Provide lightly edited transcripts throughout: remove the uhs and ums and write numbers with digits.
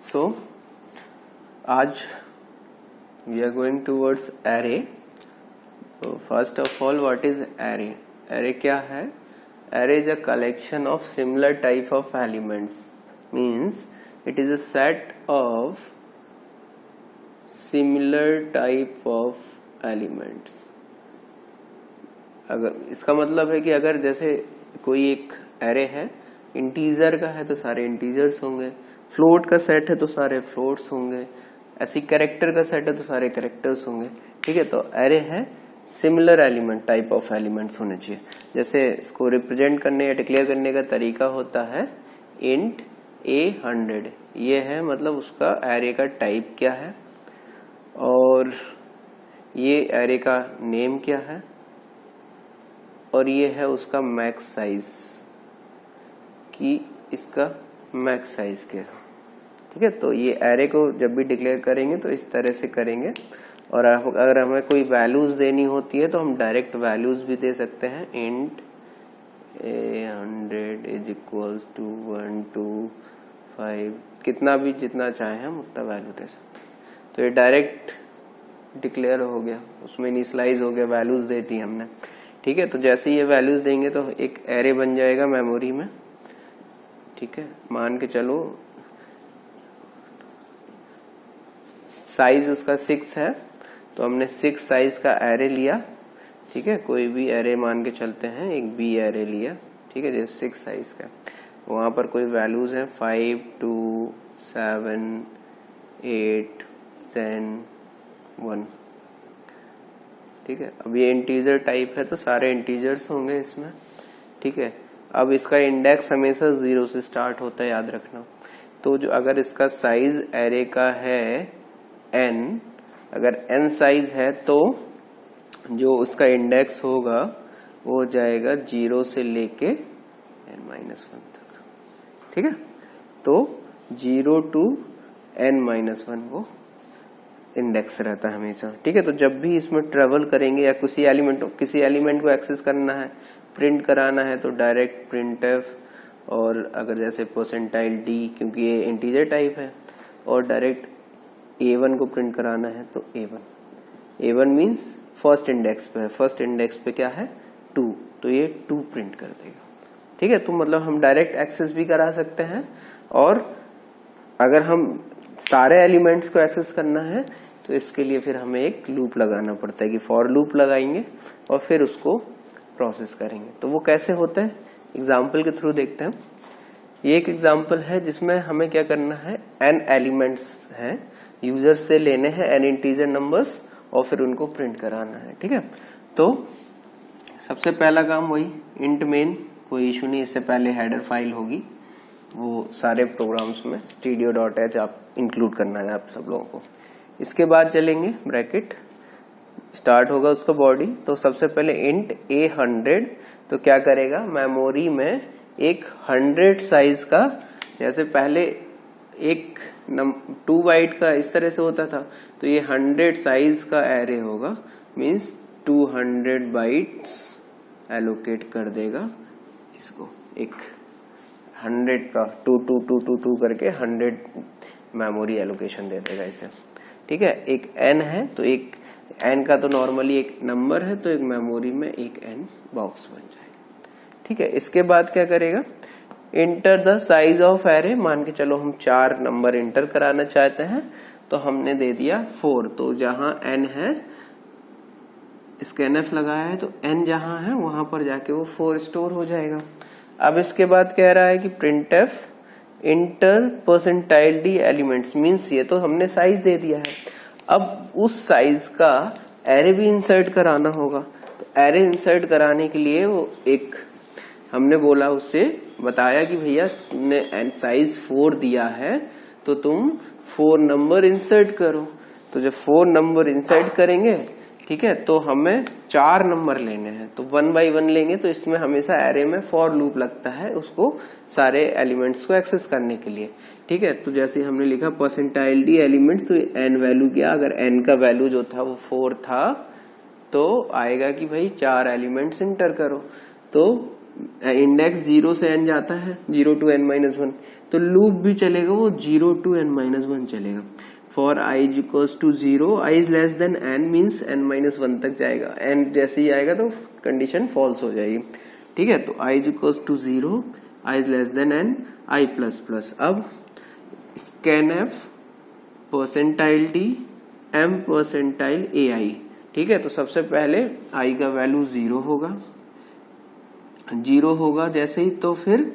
So आज we are going towards array. So first of all, what is array? Array क्या है? Array is a collection of similar type of elements. Means it is a set of similar type of elements. अगर इसका मतलब है कि अगर जैसे कोई एक एरे है, इंटीजर का है तो सारे इंटीजर्स होंगे, फ्लोट का सेट है तो सारे फ्लोट्स होंगे, ऐसी कैरेक्टर का सेट है तो सारे कैरेक्टर्स होंगे. ठीक है, तो एरे है similar element type of elements होने चाहिए. जैसे इसको रिप्रेजेंट करने या डिक्लेयर करने का तरीका होता है इंट A100. ये है मतलब उसका एरे का टाइप क्या है और ये एरे का नेम क्या है और ये है उसका मैक्स साइज कि इसका मैक्स साइज क्या है. ठीक है, तो ये एरे को जब भी डिक्लेयर करेंगे तो इस तरह से करेंगे. और अगर हमें कोई वैल्यूज देनी होती है तो हम डायरेक्ट वैल्यूज भी दे सकते हैं. Int A100 is equals to 1 2 5, कितना भी जितना चाहे हम उतना वैल्यू दे सकते हैं. तो ये डायरेक्ट डिक्लेयर हो गया, उसमें इनिशियलाइज हो गया, वैल्यूज दे दी हमने. ठीक है, तो जैसे ये वैल्यूज देंगे तो एक एरे बन जाएगा मेमोरी में. ठीक है, मान के चलो साइज उसका 6 है तो हमने 6 साइज का एरे लिया. ठीक है, कोई भी एरे मान के चलते हैं, एक बी एरे लिया. ठीक है, जो 6 साइज का, वहां पर कोई वैल्यूज हैं 5 2 7 8 10 1. ठीक है, अब ये इंटीजर टाइप है तो सारे इंटीजर्स होंगे इसमें. ठीक है, अब इसका इंडेक्स हमेशा 0 से स्टार्ट होता है, याद रखना. तो जो अगर इसका साइज एरे का है n, अगर n साइज है तो जो उसका इंडेक्स होगा वो जाएगा 0 से लेके n-1 तक. ठीक है, तो 0 to n-1 वो इंडेक्स रहता है हमेशा. ठीक है, तो जब भी इसमें ट्रेवल करेंगे या किसी एलिमेंट को एक्सेस करना है, प्रिंट कराना है तो डायरेक्ट प्रिंटफ, और अगर जैसे %d क्योंकि ये इंटीजर टाइप है, और डायरेक्ट A1 को प्रिंट कराना है तो A1 मींस फर्स्ट इंडेक्स पे है. फर्स्ट इंडेक्स पे क्या है 2, तो ये 2 प्रिंट कर देगा. ठीक है, तो मतलब हम डायरेक्ट एक्सेस भी करा सकते हैं, और अगर हम सारे एलिमेंट्स को एक्सेस करना है तो इसके लिए फिर हमें एक लूप लगाना पड़ता है कि फॉर लूप लगाएंगे और फिर उसको प्रोसेस करेंगे. तो वो कैसे होता है एग्जाम्पल के थ्रू देखते हैं. ये एक एग्जाम्पल है जिसमें हमें क्या करना है, n एलिमेंट्स हैं, यूजर्स से लेने हैं n इंटीजर नंबर्स और फिर उनको प्रिंट कराना है. ठीक है, तो सबसे पहला काम वही इंट मेन, कोई इशू नहीं, इससे पहले हेडर फाइल होगी, वो सारे प्रोग्राम्स में studio.h आप इंक्लूड करना है आप सब लोगों को. इसके बाद चलेंगे ब्रैकेट, स्टार्ट होगा उसका बॉडी. तो सबसे पहले इंट A100, तो क्या करेगा, मेमोरी में एक 100 साइज का, जैसे पहले एक 2 बाइट का इस तरह से होता था, तो ये 100 साइज का एरे होगा. मींस 200 बाइट्स एलोकेट कर देगा इसको, एक 100 का 2 2 2 2 2 करके 100 मेमोरी एलोकेशन दे देगा इसे. ठीक है, एक n है तो एक n का तो नॉर्मली एक नंबर है, तो एक मेमोरी में एक n बॉक्स बन जाएगा. ठीक है, इसके बाद क्या करेगा, enter the size of array. मान के चलो हम 4 नंबर इंटर कराना चाहते हैं तो हमने दे दिया 4, तो जहां n है स्कैनफ लगाया है तो n जहां है वहां पर जाके वो 4 स्टोर हो जाएगा. अब इसके बाद कह रहा है कि printf inter %d elements. Means ये तो हमने साइज दे दिया है, अब उस साइज का एरे भी इंसर्ट कराना होगा. तो एरे इंसर्ट कराने के लिए वो एक हमने बोला, उससे बताया कि भैया तुमने साइज 4 दिया है तो तुम 4 नंबर इंसर्ट करो. तो जब 4 नंबर इंसर्ट करेंगे, ठीक है, तो हमें 4 नंबर लेने हैं, तो 1 by 1 लेंगे. तो इसमें हमेशा एरे में फॉर लूप लगता है उसको सारे एलिमेंट्स को एक्सेस करने के लिए. ठीक है, तो जैसे हमने लिखा %d एलिमेंट्स, तो n वैल्यू क्या, अगर n का वैल्यू जो था वो 4 था तो आएगा कि भाई 4 एलिमेंट्स इंटर करो. तो इंडेक्स 0 से n जाता है, 0 to n-1, तो लूप भी चलेगा वो 0 to n-1 चलेगा। For i is equals to 0, i is less than n means n-1 तक जाएगा, n जैसे ही आएगा तो कंडीशन फॉल्स हो जाएगी। ठीक है, तो i is equals to 0, i is less than n, i plus plus. अब scanf percentile d m percentile ai। ठीक है, तो सबसे पहले i का वैल्यू 0 होगा, 0 होगा जैसे ही, तो फिर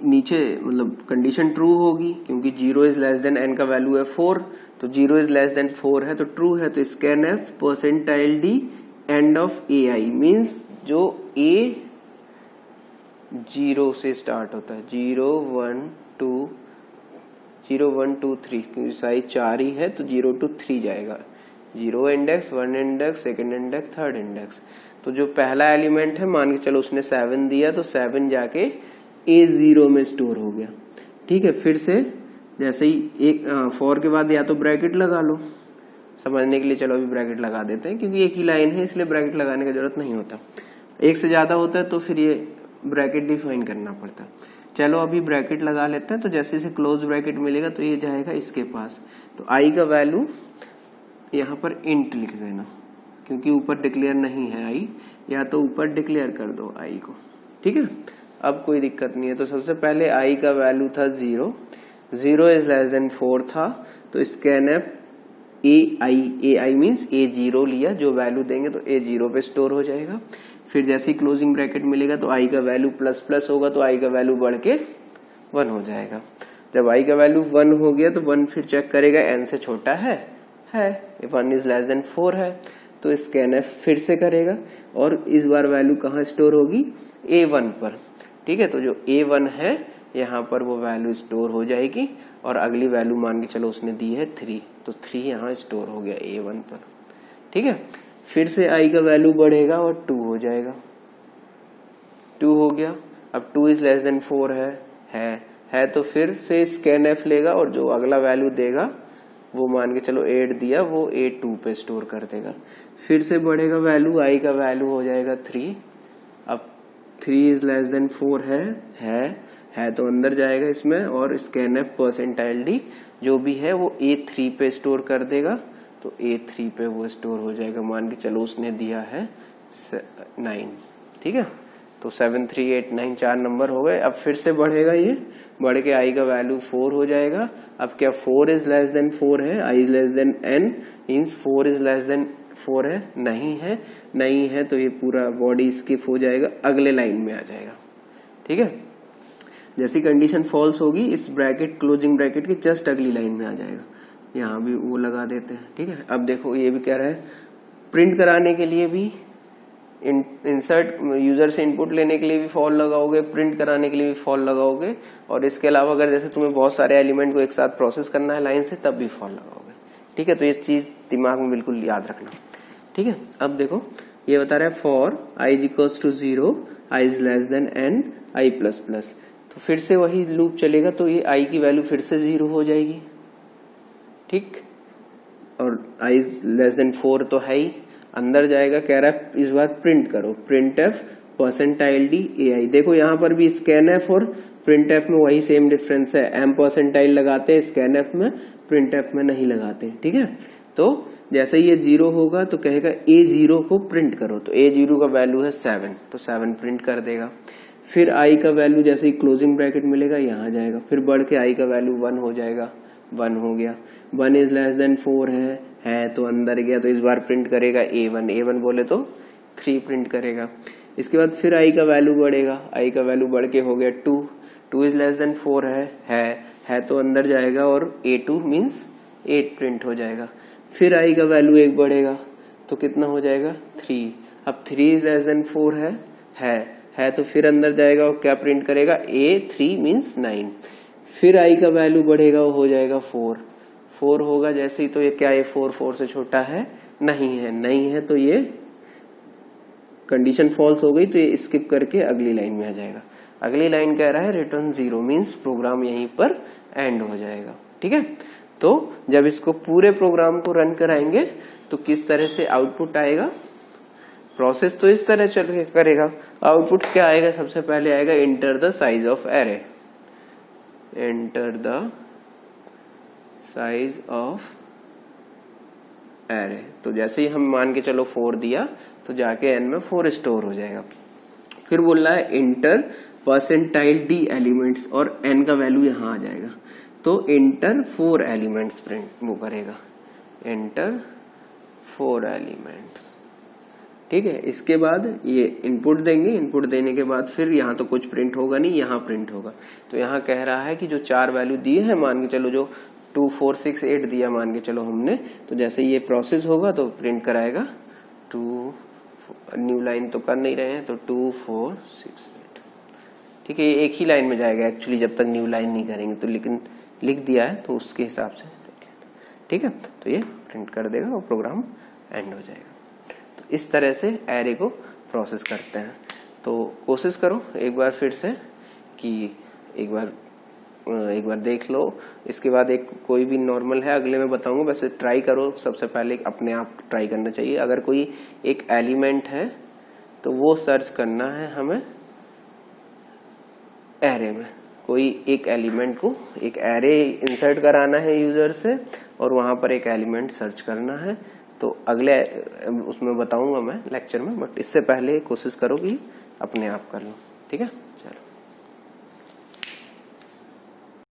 नीचे मतलब कंडीशन ट्रू होगी, क्योंकि 0 इज लेस देन n का वैल्यू है 4, तो 0 इज लेस देन 4 है तो ट्रू है। तो scanf percentile d end of ai means जो a 0 से स्टार्ट होता है, 0 1 2 3, क्योंकि साइज 4 ही है तो 0 to 3 जाएगा, 0 index, 1 index, second index, third index. तो जो पहला एलिमेंट है मान के चलो उसने 7 दिया, तो 7 जाके A0 में स्टोर हो गया। ठीक है, फिर से जैसे ही एक 4 के बाद या तो ब्रैकेट लगा लो, समझने के लिए चलो अभी ब्रैकेट लगा देते हैं, क्योंकि एक ही लाइन है इसलिए ब्रैकेट लगाने की जरूरत नहीं होता। एक से ज्यादा होता है तो फिर ये ब्रैकेट डिफाइन करना पड़ता है। चलो अभी ब्रैकेट लगा लेते हैं, तो जैसे इसे क्लोज ब्रैकेट मिलेगा तो ये जाएगा इसके पास। तो आई का वैल्यू यहाँ पर इंट लिख देना, क्योंकि ऊपर डिक्लेयर नहीं है आई, या तो ऊपर डिक्लेयर कर दो आई को। ठीक है, अब कोई दिक्कत नहीं है। तो सबसे पहले आई का वैल्यू था 0, 0 इज लेस देन 4 था, तो स्कैनफ ai मीन्स A0 लिया, जो वैल्यू देंगे तो A0 पे स्टोर हो जाएगा। फिर जैसे ही क्लोजिंग ब्रैकेट मिलेगा तो आई का वैल्यू प्लस प्लस होगा, तो आई का वैल्यू बढ़ के 1 हो जाएगा। जब आई का वैल्यू 1 हो गया तो 1 फिर चेक करेगा n से छोटा है 1 इज लेस देन 4 है, तो स्कैनफ फिर से करेगा और इस बार वैल्यू कहाँ स्टोर होगी, A1 पर। ठीक है, तो जो A1 है यहाँ पर वो वैल्यू स्टोर हो जाएगी, और अगली वैल्यू मान के चलो उसने दी है 3, तो 3 यहाँ स्टोर हो गया A1 पर। ठीक है, फिर से आई का वैल्यू बढ़ेगा और 2 हो जाएगा, 2 हो गया। अब 2 इज लेस देन 4 है तो फिर से स्कैनफ लेगा और जो अगला वैल्यू देगा वो मान के चलो 8 दिया, वो A2 पे स्टोर कर देगा। फिर से बढ़ेगा वैल्यू, आई का वैल्यू हो जाएगा 3। अब 3 इज लेस देन 4 है तो अंदर जाएगा इसमें, और स्कैनफ परसेंटाइल डी जो भी है वो A3 पे स्टोर कर देगा, तो A3 पे वो स्टोर हो जाएगा। मान के चलो उसने दिया है 9। ठीक है, तो 7 3 8 9 4 नंबर हो गए। अब फिर से बढ़ेगा, ये बढ़ के आई का वैल्यू 4 हो जाएगा। अब क्या 4 इज लेस देन 4 है, I is less than n means 4 is less than 4 है, नहीं है तो ये पूरा बॉडी स्किप हो जाएगा, अगले लाइन में आ जाएगा। ठीक है, जैसी कंडीशन फॉल्स होगी इस ब्रैकेट क्लोजिंग ब्रैकेट की जस्ट अगली लाइन में आ जाएगा। यहाँ भी वो लगा देते हैं। ठीक है, अब देखो ये भी कह रहा है प्रिंट कराने के लिए भी इंसर्ट यूजर से इनपुट लेने के लिए भी फॉर लगाओगे, प्रिंट कराने के लिए भी फॉर लगाओगे, और इसके अलावा अगर जैसे तुम्हें बहुत सारे एलिमेंट को एक साथ प्रोसेस करना है लाइन से तब भी फॉर लगाओगे। ठीक है, तो ये चीज दिमाग में बिल्कुल याद रखना। ठीक है, अब देखो ये बता रहा है for I is equals to 0, I is less than n, I plus plus. तो फिर से वही लूप चलेगा, तो ये आई की वैल्यू फिर से 0 हो जाएगी। ठीक, और आई इज लेस देन 4 तो है ही, अंदर जाएगा, कह रहा है इस बार प्रिंट करो, print F percentile D A I. देखो यहाँ पर भी स्कैन एफ और प्रिंट एफ में वही सेम डिफरेंस है, एम परसेंटाइल लगाते हैं स्कैन एफ में, प्रिंट एफ में नहीं लगाते। ठीक है, तो जैसे ये 0 होगा तो कहेगा A0 को प्रिंट करो, तो A0 का वैल्यू है 7, तो 7 प्रिंट कर देगा। फिर आई का वैल्यू जैसे ही क्लोजिंग ब्रैकेट मिलेगा यहाँ जाएगा, फिर बढ़ के आई का वैल्यू 1 हो जाएगा, 1 हो गया। 1 इज लेस देन 4 है तो अंदर गया, तो इस बार प्रिंट करेगा A1 बोले तो 3 प्रिंट करेगा। इसके बाद फिर आई का वैल्यू बढ़ेगा, आई का वैल्यू बढ़ के हो गया 2 इज लेस देन 4 है तो अंदर जाएगा और A2 मीन्स 8 प्रिंट हो जाएगा। फिर आई का वैल्यू 1 बढ़ेगा तो कितना हो जाएगा 3। अब 3 इज लेस देन 4 है तो फिर अंदर जाएगा और क्या प्रिंट करेगा A3 मीन्स 9। फिर आई का वैल्यू बढ़ेगा, वो हो जाएगा 4 होगा जैसे ही, तो ये क्या, ये 4 से छोटा है, नहीं है तो ये कंडीशन फॉल्स हो गई, तो ये स्किप करके अगली लाइन में आ जाएगा। अगली लाइन कह रहा है रिटर्न 0 मीन्स प्रोग्राम यहीं पर एंड हो जाएगा। ठीक है, तो जब इसको पूरे प्रोग्राम को रन कराएंगे तो किस तरह से आउटपुट आएगा प्रोसेस तो इस तरह चल के करेगा। आउटपुट क्या आएगा, सबसे पहले आएगा enter the size of array, enter the size of array. तो जैसे ही हम मान के चलो 4 दिया तो जाके एन में 4 स्टोर हो जाएगा। फिर बोल रहा है इंटर परसेंटाइल डी एलिमेंट्स, और एन का वैल्यू यहां आ जाएगा, तो इंटर 4 एलिमेंट्स प्रिंट वो करेगा, इंटर 4 एलिमेंट्स। ठीक है, इसके बाद ये इनपुट देंगे, इनपुट देने के बाद फिर यहाँ तो कुछ प्रिंट होगा नहीं, यहाँ प्रिंट होगा। तो यहाँ कह रहा है कि जो 4 वैल्यू दिए हैं, मान के चलो जो 2 4 6 8 दिया मान के चलो हमने, तो जैसे ये प्रोसेस होगा तो प्रिंट कराएगा 2, न्यू लाइन तो कर नहीं रहे हैं, तो 2 4 6 8। ठीक है, ये एक ही लाइन में जाएगा एक्चुअली, जब तक न्यू लाइन नहीं करेंगे तो, लेकिन लिख दिया है तो उसके हिसाब से। ठीक है, तो ये प्रिंट कर देगा और प्रोग्राम एंड हो जाएगा। तो इस तरह से एरे को प्रोसेस करते हैं। तो कोशिश करो एक बार फिर से कि एक बार देख लो, इसके बाद एक कोई भी नॉर्मल है अगले में बताऊंगा, वैसे ट्राई करो। सबसे पहले अपने आप ट्राई करना चाहिए। अगर कोई एक एलिमेंट है तो वो सर्च करना है हमें एरे में, कोई एक एलिमेंट को, एक एरे इंसर्ट कराना है यूजर से और वहां पर एक एलिमेंट सर्च करना है। तो अगले उसमें बताऊंगा मैं लेक्चर में, बट इससे पहले कोशिश करो कि अपने आप कर लो। ठीक है, चलो।